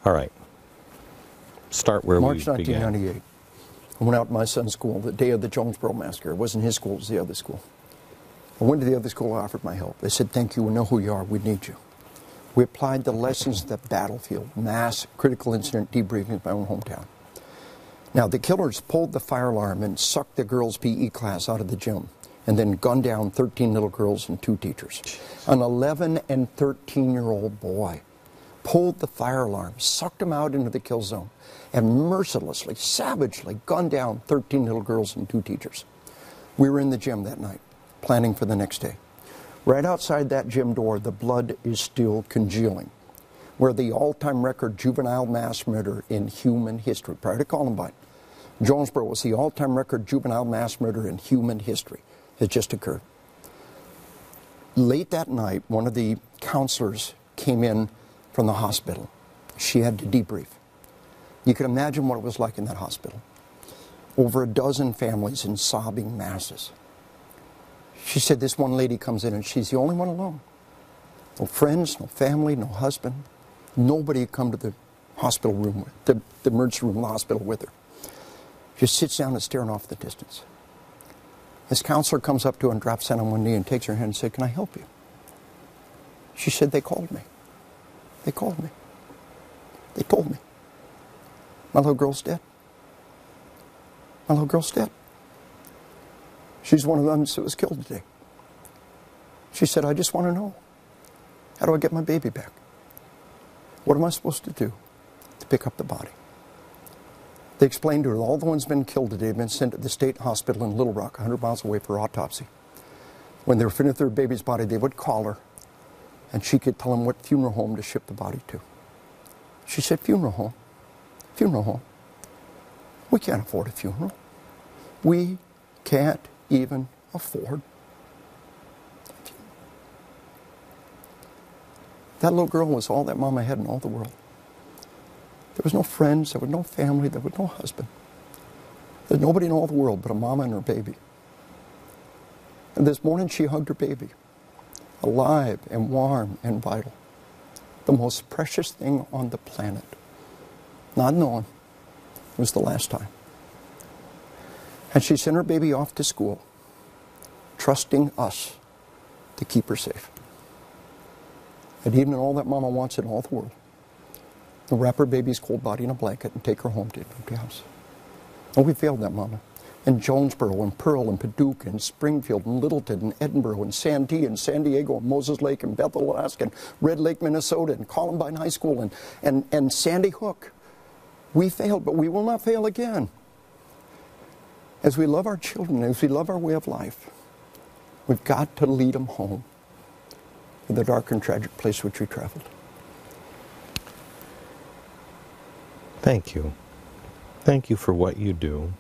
All right. Start where March we began. 1998. I went out to my son's school the day of the Jonesboro massacre. It wasn't his school, it was the other school. I went to the other school, I offered my help. They said, thank you, we know who you are, we need you. We applied the lessons of the battlefield, mass critical incident debriefing in my own hometown. Now, the killers pulled the fire alarm and sucked the girls' PE class out of the gym and then gunned down 13 little girls and 2 teachers. An 11 and 13-year-old boy pulled the fire alarm, sucked them out into the kill zone, and mercilessly, savagely gunned down 13 little girls and 2 teachers. We were in the gym that night, planning for the next day. Right outside that gym door, the blood is still congealing. We're the all-time record juvenile mass murder in human history. Prior to Columbine, Jonesboro was the all-time record juvenile mass murder in human history. It just occurred. Late that night, one of the counselors came in from the hospital. She had to debrief. You can imagine what it was like in that hospital. Over a dozen families in sobbing masses. She said this one lady comes in and she's the only one alone. No friends, no family, no husband. Nobody had come to the hospital room, the emergency room of the hospital with her. Just sits down and staring off in the distance. This counselor comes up to her and drops down on one knee and takes her hand and said, can I help you? She said, they called me. They called me. They told me. My little girl's dead. My little girl's dead. She's one of them that was killed today. She said, I just want to know, how do I get my baby back? What am I supposed to do to pick up the body? They explained to her, all the ones been killed today have been sent to the state hospital in Little Rock, 100 miles away for autopsy. When they were finished with their baby's body, they would call her, and she could tell them what funeral home to ship the body to. She said, funeral home? Funeral home? We can't afford a funeral. We can't even afford a funeral. That little girl was all that mama had in all the world. There was no friends, there was no family, there was no husband. There's nobody in all the world but a mama and her baby. And this morning she hugged her baby, alive and warm and vital. The most precious thing on the planet. Not knowing it was the last time. And she sent her baby off to school, trusting us to keep her safe. And even all that mama wants in all the world, to wrap her baby's cold body in a blanket and take her home to an empty house. And we failed that mama. In Jonesboro, and Pearl, and Paducah, and Springfield, and Littleton, and Edinburgh, and Santee, and San Diego, and Moses Lake, and Bethel, Alaska, and Red Lake, Minnesota, and Columbine High School, and Sandy Hook. We failed, but we will not fail again. As we love our children, as we love our way of life, we've got to lead them home to the dark and tragic place which we traveled. Thank you. Thank you for what you do.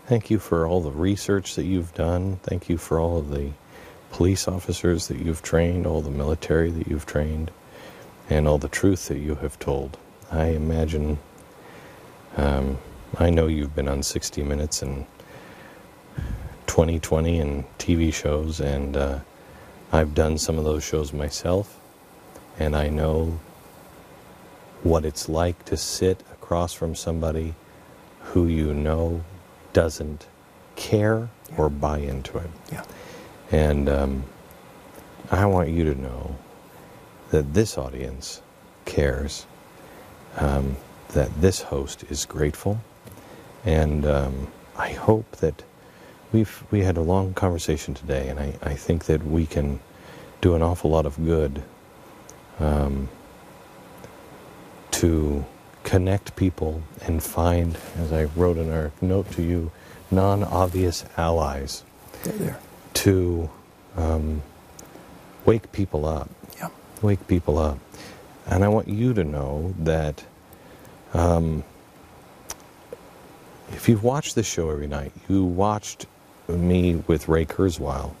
Thank you for all the research that you've done. Thank you for all of the police officers that you've trained, all the military that you've trained, and all the truth that you have told. I imagine, I know you've been on 60 Minutes and 2020 and TV shows, and I've done some of those shows myself, and I know what it's like to sit across from somebody who you know doesn't care or buy into it. Yeah. And I want you to know that this audience cares, that this host is grateful, and I hope that we had a long conversation today, and I think that we can do an awful lot of good to connect people and find, as I wrote in our note to you, non-obvious allies. There. To wake people up. Yeah. Wake people up. And I want you to know that if you've watched this show every night, you watched me with Ray Kurzweil,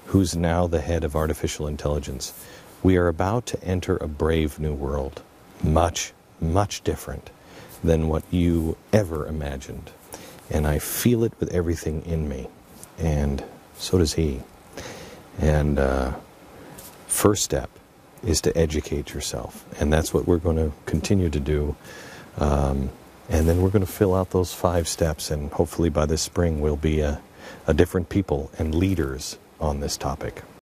who's now the head of artificial intelligence. We are about to enter a brave new world. Much, much different than what you ever imagined. And I feel it with everything in me. And so does he. And first step is to educate yourself. And that's what we're going to continue to do. And then we're going to fill out those 5 steps, and hopefully by this spring we'll be a different people and leaders on this topic.